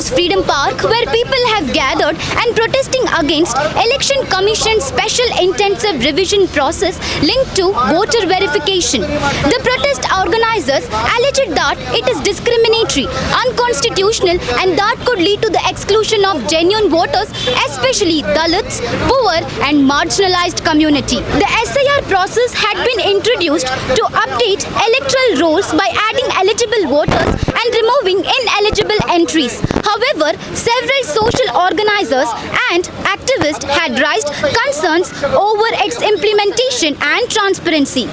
Erupts Freedom Park, where people have gathered and protesting against Election Commission's special intensive revision process linked to voter verification. The protest organizers alleged that it is discriminatory, unconstitutional, and that could lead to the exclusion of genuine voters, especially Dalits, poor and marginalized community. The SIR process had been introduced to update electoral rolls by adding eligible voters and removing ineligible entries. However, several social organizers and activists had raised concerns over its implementation and transparency.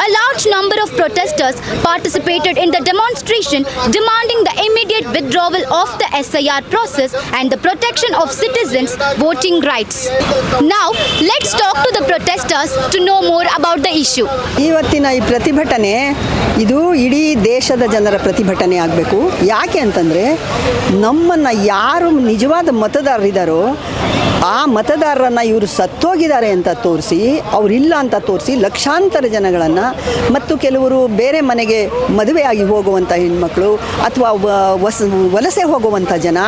A large number of protesters participated in the demonstration, demanding the immediate withdrawal of the SIR process and the protection of citizens' voting rights. Now, let's talk to the protesters to know more about the issue. ಇವತ್ತಿನ ಈ ಪ್ರತಿಭಟನೆ ಇದು ಇಡೀ ದೇಶದ ಜನರ ಪ್ರತಿಭಟನೆ ಆಗಬೇಕು. ಯಾಕೆ ಅಂತಂದರೆ ನಮ್ಮನ್ನು ಯಾರು ನಿಜವಾದ ಮತದಾರರಿದ್ದಾರೋ ಆ ಮತದಾರರನ್ನು ಇವರು ಸತ್ತೋಗಿದ್ದಾರೆ ಅಂತ ತೋರಿಸಿ, ಅವರಿಲ್ಲ ಅಂತ ತೋರಿಸಿ ಲಕ್ಷಾಂತರ ಜನಗಳನ್ನು ಮತ್ತು ಕೆಲವರು ಬೇರೆ ಮನೆಗೆ ಮದುವೆಯಾಗಿ ಹೋಗುವಂಥ ಹೆಣ್ಮಕ್ಳು ಅಥವಾ ವಲಸೆ ಹೋಗುವಂಥ ಜನ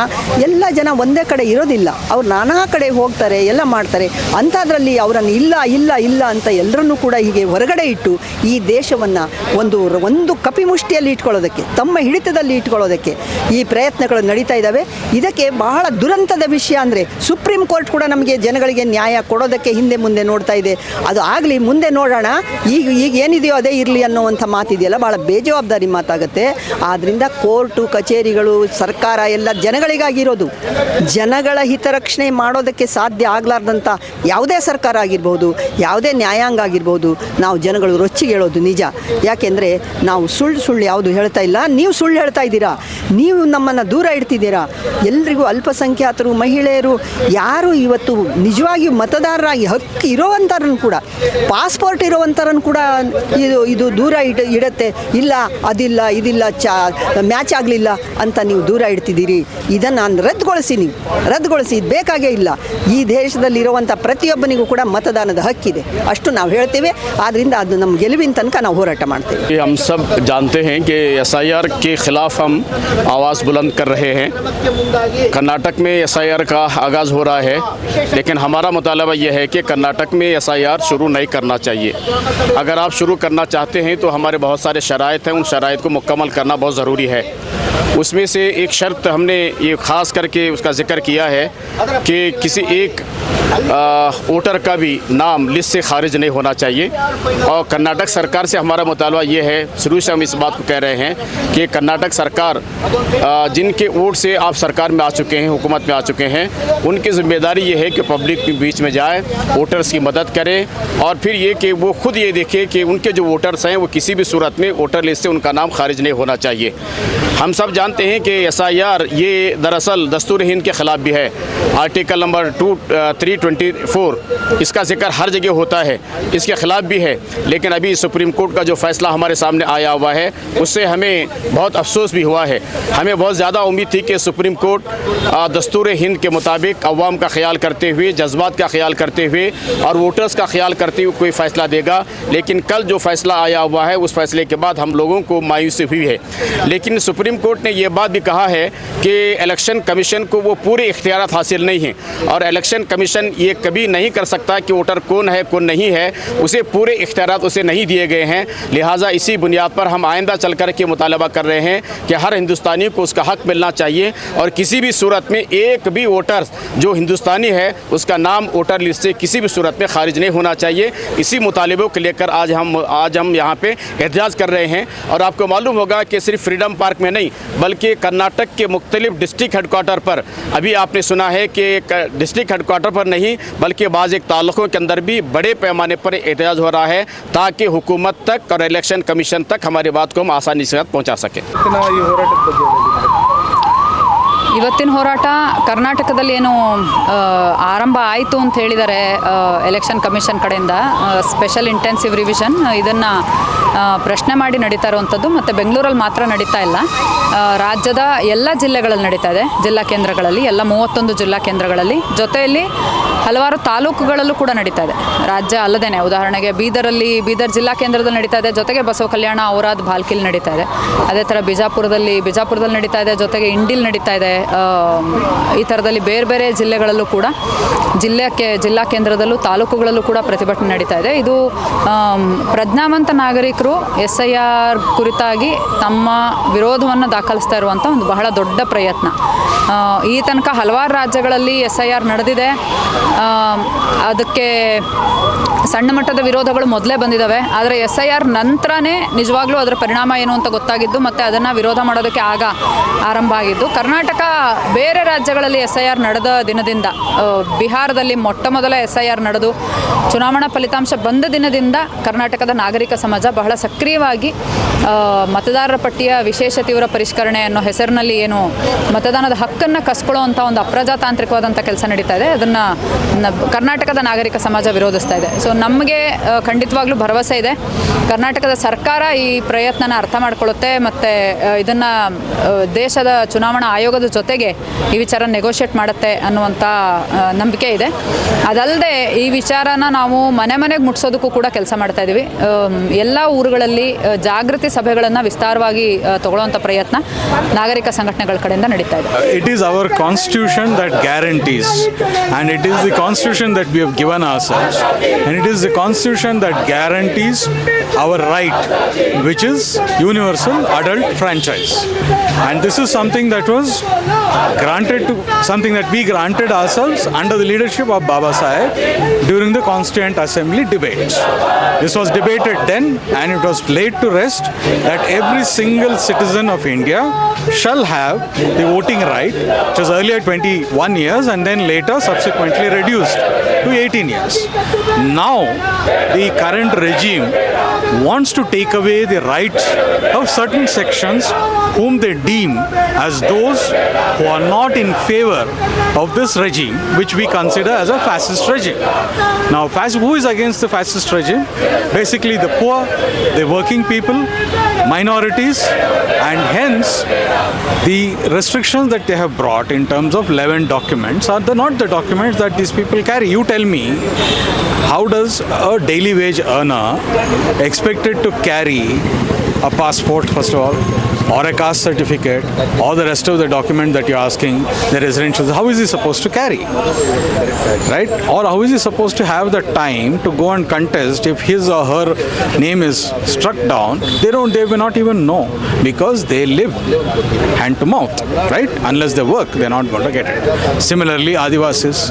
ಎಲ್ಲ ಜನ ಒಂದೇ ಕಡೆ ಇರೋದಿಲ್ಲ. ಅವ್ರು ನಾನಾ ಕಡೆ ಹೋಗ್ತಾರೆ, ಎಲ್ಲ ಮಾಡ್ತಾರೆ. ಅಂಥದ್ರಲ್ಲಿ ಅವರನ್ನು ಇಲ್ಲ ಇಲ್ಲ ಇಲ್ಲ ಅಂತ ಎಲ್ಲರನ್ನೂ ಕೂಡ ಹೀಗೆ ಹೊರಗಡೆ ಇಟ್ಟು ಈ ದೇಶವನ್ನು ಒಂದು ಕಪಿಮುಷ್ಟಿಯಲ್ಲಿ ಇಟ್ಕೊಳ್ಳೋದಕ್ಕೆ, ತಮ್ಮ ಹಿಡಿತದಲ್ಲಿ ಇಟ್ಕೊಳ್ಳೋದಕ್ಕೆ ಈ ಪ್ರಯತ್ನಗಳು ನಡೀತಾ ಇದ್ದಾವೆ. ಇದಕ್ಕೆ ಬಹಳ ದುರಂತದ ವಿಷಯ ಅಂದರೆ ಸುಪ್ರೀಂ ಕೋರ್ಟ್ ಕೂಡ ನಮಗೆ ಜನಗಳಿಗೆ ನ್ಯಾಯ ಕೊಡೋದಕ್ಕೆ ಹಿಂದೆ ಮುಂದೆ ನೋಡ್ತಾ ಇದೆ. ಅದು ಆಗಲಿ, ಮುಂದೆ ನೋಡೋಣ, ಈಗ ಏನಿದೆಯೋ ಅದೇ ಇರಲಿ ಅನ್ನೋವಂಥ ಮಾತಿದೆಯಲ್ಲ, ಭಾಳ ಬೇಜವಾಬ್ದಾರಿ ಮಾತಾಗುತ್ತೆ. ಆದ್ದರಿಂದ ಕೋರ್ಟು ಕಚೇರಿಗಳು ಸರ್ಕಾರ ಎಲ್ಲ ಜನಗಳಿಗಾಗಿರೋದು. ಜನಗಳ ಹಿತರಕ್ಷಣೆ ಮಾಡೋದಕ್ಕೆ ಸಾಧ್ಯ ಆಗಲಾರ್ದಂಥ ಯಾವುದೇ ಸರ್ಕಾರ ಆಗಿರ್ಬೋದು, ಯಾವುದೇ ನ್ಯಾಯಾಂಗ ಆಗಿರ್ಬೋದು, ನಾವು ಜನಗಳು ರೊಚ್ಚಿಗೆ ಹೇಳೋದು ನಿಜ. ಯಾಕೆಂದರೆ ನಾವು ಸುಳ್ಳು ಯಾವುದು ಹೇಳ್ತಾ ಇಲ್ಲ. ನೀವು ಸುಳ್ಳು ಹೇಳ್ತಾ ಇದ್ದೀರಾ, ನೀವು ನಮ್ಮನ್ನು ದೂರ ಇಡ್ತಿದ್ದೀರಾ. ಎಲ್ರಿಗೂ ಅಲ್ಪಸಂಖ್ಯಾತರು, ಮಹಿಳೆಯರು, ಯಾರು ಇವತ್ತು ನಿಜವಾಗಿಯೂ ಮತದಾರರಾಗಿ ಹಕ್ಕು ಇರೋವಂಥರನ್ನು ಕೂಡ, ಪಾಸ್ಪೋರ್ಟ್ ಇರೋವಂಥರನ್ನು ಕೂಡ ಇದು ದೂರ ಇಡುತ್ತೆ. ಇಲ್ಲ, ಅದಿಲ್ಲ, ಇದಿಲ್ಲ, ಮ್ಯಾಚ್ ಆಗಲಿಲ್ಲ ಅಂತ ನೀವು ದೂರ ಇಡ್ತಿದ್ದೀರಿ. ಇದನ್ನು ನಾನು ರದ್ದುಗೊಳಿಸಿ, ಇದು ಬೇಕಾಗೇ ಇಲ್ಲ. ಈ ದೇಶದಲ್ಲಿರುವಂಥ ಪ್ರತಿಯೊಬ್ಬನಿಗೂ ಕೂಡ ಮತದಾನದ ಹಕ್ಕಿದೆ, ಅಷ್ಟು ನಾವು ಹೇಳ್ತೇವೆ. ಆದ್ದರಿಂದ ಅದು ನಮ್ಮ ಗೆಲುವಿನ ತನಕ ನಾವು ಹೋರಾಟ ಮಾಡ್ತೇವೆ. हम सब जानते हैं कि SIR के ख़िलाफ़ हम आवाज़ बुलंद कर रहे हैं. कर्नाटक में SIR का आगाज़ हो रहा है, लेकिन हमारा मुतालबा ये है कि कर्नाटक में SIR शुरू नहीं करना चाहिए. अगर आप शुरू करना चाहते हैं तो हमारे बहुत सारे शराइत हैं, उन शराइत को मुकम्मल करना बहुत ज़रूरी है. उसमें से एक शर्त हमने ये ख़ास करके उसका ज़िक्र किया है कि किसी एक वोटर का भी नाम लिस्ट से खारिज नहीं होना चाहिए. और कर्नाटक सरकार से हमारा मुतालबा ये है, शुरू से हम इस बात को कह रहे हैं कि कर्नाटक सरकार जिनके वोट से आप सरकार में आ चुके हैं, हुकूमत में आ चुके हैं, उनकी ज़िम्मेदारी ये है कि पब्लिक के बीच में जाए, वोटर्स की मदद करें और फिर ये कि वो खुद ये देखें कि उनके जो वोटर्स हैं वो किसी भी सूरत में वोटर लिस्ट से उनका नाम खारिज नहीं होना चाहिए. हम सब जानते हैं कि SIR ये दरअसल दस्तूर हिंद के ख़िलाफ़ भी है. आर्टिकल नंबर 324 इसका जिक्र हर जगह होता है, इसके ख़िलाफ़ भी है. लेकिन अभी सुप्रीम कोर्ट का जो फ़ैसला हमारे सामने आया हुआ है उससे हमें बहुत अफसोस भी हुआ है. हमें बहुत ज़्यादा उम्मीद थी कि सुप्रीम कोर्ट दस्तूर हिंद के मुताबिक अवाम का ख्याल करते हुए, जज्बात का ख्याल करते हुए और वोटर्स का ख्याल करते हुए कोई फ़ैसला देगा. लेकिन कल जो फ़ैसला आया हुआ है उस फ़ैसले के बाद हम लोगों को मायूसी हुई है. लेकिन सुप्रीम कोर्ट ने यह बात भी कहा है कि इलेक्शन कमीशन को वो पूरे इख्तियारात हासिल नहीं हैं और इलेक्शन कमीशन ये कभी नहीं कर सकता कि वोटर कौन है कौन नहीं है, उसे पूरे इख्तियारात उसे नहीं दिए गए हैं. लिहाजा इसी बुनियाद पर हम आइंदा चल कर के मुतालबा कर रहे हैं कि हर हिंदुस्तानी को उसका हक़ मिलना चाहिए और किसी भी सूरत में एक भी वोटर जो हिंदुस्तानी है उसका नाम वोटर लिस्ट से किसी भी सूरत में खारिज नहीं होना चाहिए. इसी मुतालबों को लेकर आज हम यहाँ पे एहतजाज कर रहे हैं. और आपको मालूम होगा कि सिर्फ फ्रीडम पार्क में नहीं बल्कि कर्नाटक के मुख्तलिफ डिस्ट्रिक्ट हेडक्वार्टर पर अभी आपने सुना है कि डिस्ट्रिक्ट हेडक्वार्टर पर नहीं बल्कि बाज़ एक ताल्लुक़ों के अंदर भी बड़े पैमाने पर एहतजाज हो रहा है ताकि हुकूमत तक और इलेक्शन कमीशन तक हमारी बात को हम आसानी से पहुँचा सकें. ಇವತ್ತಿನ ಹೋರಾಟ ಕರ್ನಾಟಕದಲ್ಲಿ ಏನು ಆರಂಭ ಆಯಿತು ಅಂತ ಹೇಳಿದ್ದಾರೆ ಎಲೆಕ್ಷನ್ ಕಮಿಷನ್ ಕಡೆಯಿಂದ ಸ್ಪೆಷಲ್ ಇಂಟೆನ್ಸಿವ್ ರಿವಿಷನ್ ಇದನ್ನು ಪ್ರಶ್ನೆ ಮಾಡಿ ನಡೀತಾ ಇರುವಂಥದ್ದು ಮತ್ತು ಬೆಂಗಳೂರಲ್ಲಿ ಮಾತ್ರ ನಡೀತಾ ಇಲ್ಲ, ರಾಜ್ಯದ ಎಲ್ಲ ಜಿಲ್ಲೆಗಳಲ್ಲಿ ನಡೀತಾ ಇದೆ. ಜಿಲ್ಲಾ ಕೇಂದ್ರಗಳಲ್ಲಿ ಎಲ್ಲ 31 ಜಿಲ್ಲಾ ಕೇಂದ್ರಗಳಲ್ಲಿ, ಜೊತೆಯಲ್ಲಿ ಹಲವಾರು ತಾಲೂಕುಗಳಲ್ಲೂ ಕೂಡ ನಡೀತಾ ಇದೆ. ರಾಜ್ಯ ಅಲ್ಲದೇನೆ ಉದಾಹರಣೆಗೆ ಬೀದರ್ ಜಿಲ್ಲಾ ಕೇಂದ್ರದಲ್ಲಿ ನಡೀತಾ ಇದೆ, ಜೊತೆಗೆ ಬಸವ ಕಲ್ಯಾಣ, ಔರಾದ್, ಭಾಲ್ಕಿಲ್ ನಡೀತಾ ಇದೆ. ಅದೇ ಥರ ಬಿಜಾಪುರದಲ್ಲಿ ನಡೀತಾ ಇದೆ, ಜೊತೆಗೆ ಇಂಡಿಲ್ ನಡೀತಾ ಇದೆ, ಈ ಥರದಲ್ಲಿ ಬೇರೆ ಬೇರೆ ಜಿಲ್ಲೆಗಳಲ್ಲೂ ಕೂಡ ಜಿಲ್ಲಾ ಕೇಂದ್ರದಲ್ಲೂ ತಾಲೂಕುಗಳಲ್ಲೂ ಕೂಡ ಪ್ರತಿಭಟನೆ ನಡೀತಾ ಇದೆ. ಇದು ಪ್ರಜ್ಞಾವಂತ ನಾಗರಿಕರು SIR ಕುರಿತಾಗಿ ತಮ್ಮ ವಿರೋಧವನ್ನು ದಾಖಲಿಸ್ತಾ ಇರುವಂಥ ಒಂದು ಬಹಳ ದೊಡ್ಡ ಪ್ರಯತ್ನ. ಈ ತನಕ ಹಲವಾರು ರಾಜ್ಯಗಳಲ್ಲಿ SIR ನಡೆದಿದೆ. ಅದಕ್ಕೆ ಸಣ್ಣ ಮಟ್ಟದ ವಿರೋಧಗಳು ಮೊದಲೇ ಬಂದಿದ್ದಾವೆ. ಆದರೆ SIR ನಂತರನೇ ನಿಜವಾಗ್ಲೂ ಅದರ ಪರಿಣಾಮ ಏನು ಅಂತ ಗೊತ್ತಾಗಿದ್ದು ಮತ್ತು ಅದನ್ನು ವಿರೋಧ ಮಾಡೋದಕ್ಕೆ ಆರಂಭ ಆಗಿದ್ದು. ಕರ್ನಾಟಕ ಬೇರೆ ರಾಜ್ಯಗಳಲ್ಲಿ SIR ನಡೆದ ದಿನದಿಂದ, ಬಿಹಾರದಲ್ಲಿ ಮೊಟ್ಟ ಮೊದಲ SIR ನಡೆದು ಚುನಾವಣಾ ಫಲಿತಾಂಶ ಬಂದ ದಿನದಿಂದ ಕರ್ನಾಟಕದ ನಾಗರಿಕ ಸಮಾಜ ಬಹಳ ಸಕ್ರಿಯವಾಗಿ ಮತದಾರರ ಪಟ್ಟಿಯ ವಿಶೇಷ ತೀವ್ರ ಪರಿಷ್ಕರಣೆ ಅನ್ನೋ ಹೆಸರಿನಲ್ಲಿ ಏನು ಮತದಾನದ ಹಕ್ಕನ್ನು ಕಸ್ಕೊಳ್ಳುವಂಥ ಒಂದು ಅಪ್ರಜಾತಾಂತ್ರಿಕವಾದಂಥ ಕೆಲಸ ನಡೀತಾ ಇದೆ, ಅದನ್ನು ಕರ್ನಾಟಕದ ನಾಗರಿಕ ಸಮಾಜ ವಿರೋಧಿಸ್ತಾ ಇದೆ. ಸೊ ನಮಗೆ ಖಂಡಿತವಾಗ್ಲೂ ಭರವಸೆ ಇದೆ, ಕರ್ನಾಟಕದ ಸರ್ಕಾರ ಈ ಪ್ರಯತ್ನನ ಅರ್ಥ ಮಾಡ್ಕೊಳ್ಳುತ್ತೆ ಮತ್ತು ಇದನ್ನು ದೇಶದ ಚುನಾವಣಾ ಆಯೋಗದ ಜೊತೆಗೆ ಈ ವಿಚಾರ ನೆಗೋಷಿಯೇಟ್ ಮಾಡುತ್ತೆ ಅನ್ನುವಂಥ ನಂಬಿಕೆ ಇದೆ. ಅದಲ್ಲದೆ ಈ ವಿಚಾರನ ನಾವು ಮನೆಗೆ ಮುಟ್ಸೋದಕ್ಕೂ ಕೂಡ ಕೆಲಸ ಮಾಡ್ತಾ ಇದ್ದೀವಿ. ಎಲ್ಲ ಊರುಗಳಲ್ಲಿ ಜಾಗೃತಿ ಸಭೆಗಳನ್ನು ವಿಸ್ತಾರವಾಗಿ ತಗೊಳ್ಳುವಂಥ ಪ್ರಯತ್ನ ನಾಗರಿಕ ಸಂಘಟನೆಗಳ ಕಡೆಯಿಂದ ನಡೀತಾ ಇದೆ. It is our constitution that guarantees, and it is the constitution that we have given ourselves, and it is the constitution that guarantees our right, which is universal adult franchise. And this is something that was something that we granted ourselves under the leadership of Baba Saheb during the Constituent Assembly debates. This was debated then, and it was laid to rest that every single citizen of India shall have the voting right, which was earlier 21 years and then later subsequently reduced to 18 years. Now, the current regime wants to take away the rights of certain sections whom they deem as those who are not in favor of this regime, which we consider as a fascist regime. Now, who is against the fascist regime? Basically the poor, the working people, minorities, and hence the restrictions that they have brought in terms of 11 documents are not the documents that these people carry. You tell me, how does a daily wage earner expected to carry a passport, first of all, or a caste certificate, or the rest of the document that you're asking, the residential, how is he supposed to carry? Right? Or how is he supposed to have the time to go and contest if his or her name is struck down? They will not even know, because they live hand to mouth, right? Unless they work, they're not going to get it. Similarly, Adivasis,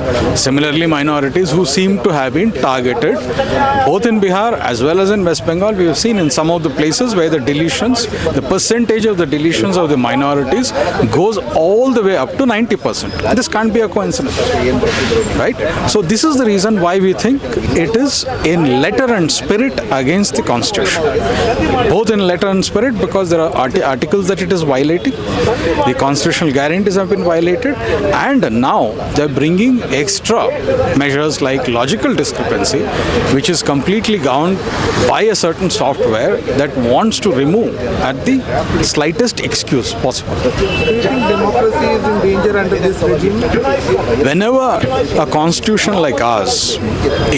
similarly minorities who seem to have been targeted both in Bihar as well as in West Bengal. We have seen in some of the places where the deletions, the percentage of the deletions of the minorities goes all the way up to 90%. This can't be a coincidence, right? So this is the reason why we think it is in letter and spirit against the Constitution. Both in letter and spirit, because there are articles that it is violating, the constitutional guarantees have been violated, and now they're bringing extra measures like logical discrepancy, which is completely governed by a certain software that wants to remove at the slightest excuse possible. Do you think democracy is in danger under this regime? Whenever a constitution like ours,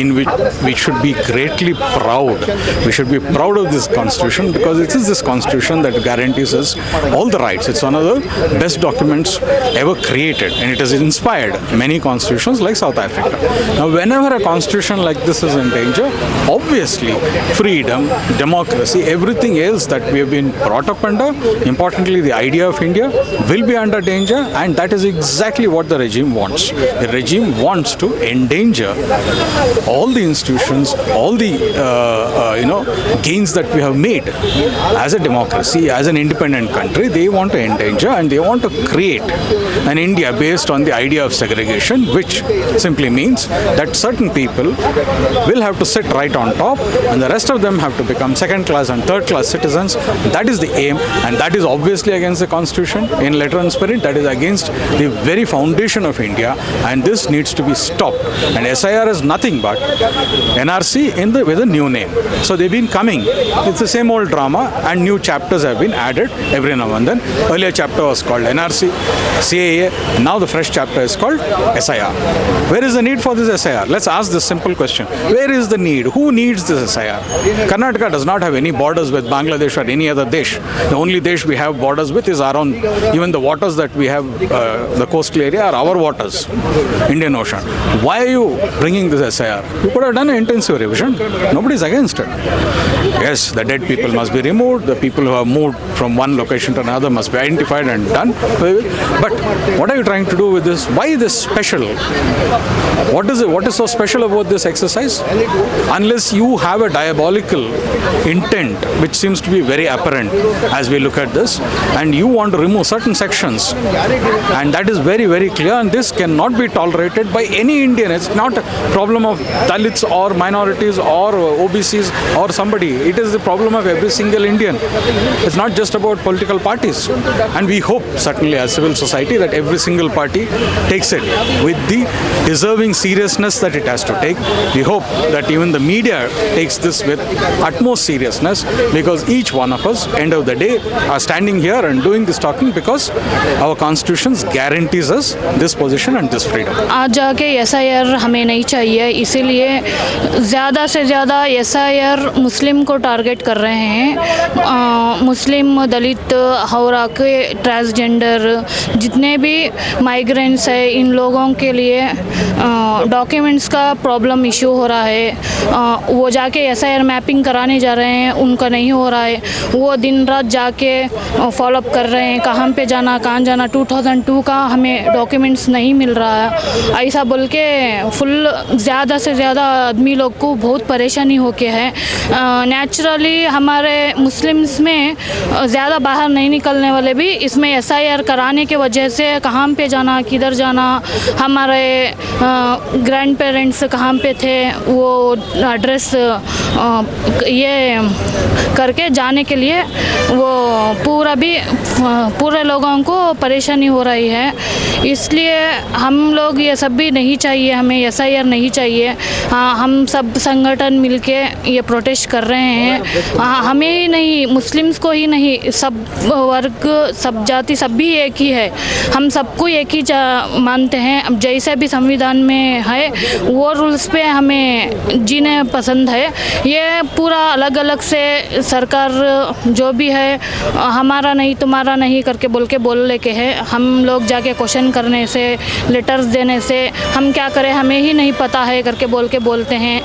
in which we should be greatly proud, we should be proud of this constitution, because it is this constitution that guarantees us all the rights. It's one of the best documents ever created, and it has inspired many constitutions like South Africa. Now, whenever a constitution like this is in danger, obviously freedom, democracy, everything else that we have been brought up under, importantly the idea of India, will be under danger, and that is exactly what the regime wants. The regime wants to endanger all the institutions, all the gains that we have made as a democracy, as an independent country. They want to endanger, and they want to create an India based on the idea of segregation, which simply means that certain people will have to sit right on top, and the rest of them have to become second class and third class citizens. That is the aim, and that is obviously against the Constitution in letter and spirit. That is against the very foundation of India, and this needs to be stopped. And SIR is nothing but NRC with a new name. So they've been coming. It's the same old drama, and new chapters have been added every now and then. Earlier chapter was called NRC, CAA. Now the fresh chapter is called SIR. Where is the need for this SIR? Let's ask this simple question. Where is the need? Who needs this SIR? Karnataka does not have any borders with Bangladesh Bangladesh or any other desh. The only desh we have borders with is our own. Even the waters that we have, the coastal area, are our waters, Indian Ocean. Why are you bringing this SIR? You could have done an intensive revision. Nobody is against it. Yes, the dead people must be removed. The people who have moved from one location to another must be identified and done. But what are you trying to do with this? Why this special? What is it? What is so special about this exercise? Unless you have a diabolical intent, which seems to be very apparent as we look at this, and you want to remove certain sections, and that is very, very clear, and this cannot be tolerated by any Indian. It's not a problem of Dalits or minorities or OBCs or somebody. It is the problem of every single Indian. It's not just about political parties. And we hope, certainly as civil society, that every single party takes it with the deserving seriousness that it has to take. We hope that even the media takes this with utmost seriousness, because each one of us, end of the day, are standing here and doing this talking because our constitutions guarantees us this position and this freedom. आज जाके SIR हमें नहीं चाहिए, इसीलिए ज़्यादा से ज़्यादा SIR मुस्लिम को टारगेट कर रहे हैं. मुस्लिम, दलित, हावड़ा के ट्रांसजेंडर जितने भी माइग्रेंट्स है, इन लोगों के लिए डॉक्यूमेंट्स का प्रॉब्लम इशू हो रहा है. वो जाके SIR मैपिंग कराने जा रहे हैं, उनका नहीं हो रहा है. वो दिन रात जाके फॉलोअप कर रहे हैं, कहाँ पे जाना, कहाँ जाना. 2002 का हमें डॉक्यूमेंट्स नहीं मिल रहा है, ऐसा बोल के फुल ज़्यादा से ज़्यादा आदमी लोग को बहुत परेशानी होके है. नेचुरली हमारे मुस्लिम्स में ज़्यादा बाहर नहीं निकलने वाले भी इसमें SIR कराने के वजह से कहाँ पे जाना, किधर जाना, हमारे ग्रैंड पेरेंट्स कहाँ पे थे, वो एड्रेस ये करके जाने के लिए वो पूरे लोगों को परेशानी हो रही है. इसलिए हम लोग ये सब भी नहीं चाहिए, हमें SIR नहीं चाहिए. हाँ, हम सब संगठन मिलके ये प्रोटेस्ट कर रहे हैं. हमें ही नहीं, मुस्लिम्स को ही नहीं, सब वर्ग, सब जाति, सब भी एक ही है. हम सबको एक ही मानते हैं. अब जैसे भी संविधान में है वो रूल्स पे हमें जीने पसंद है. ये पूरा अलग अलग से सरकार जो भी है हमारा नहीं तुम्हारा नहीं करके बोल लेके है. हम लोग जाके क्वेश्चन करने से, लेटर्स देने से, हम क्या करें हमें ही नहीं पता है करके बोलते हैं.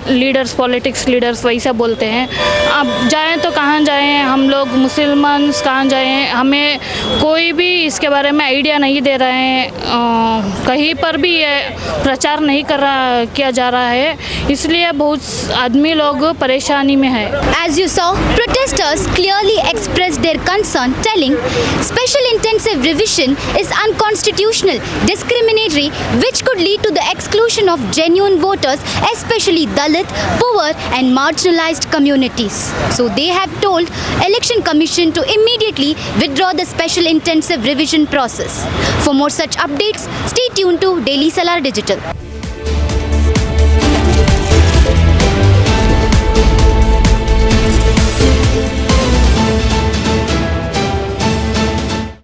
लीडर्स, पॉलिटिक्स लीडर्स वैसा बोलते हैं. अब जाएं तो कहाँ जाएं, हम लोग मुसलमान कहाँ जाएं, हमें कोई भी इसके बारे में आइडिया नहीं दे रहे हैं. कहीं पर भी ये प्रचार नहीं किया जा रहा है, इसलिए बहुत आदमी लोग परेशानी में है. As you saw, protesters clearly expressed their concern, telling special intensive revision is unconstitutional, discriminatory, which could lead to the exclusion of genuine voters, especially Dalit, poor and marginalized communities. So they have told Election Commission to immediately withdraw the special intensive revision process. For more such updates, stay tuned to Daily Salar Digital.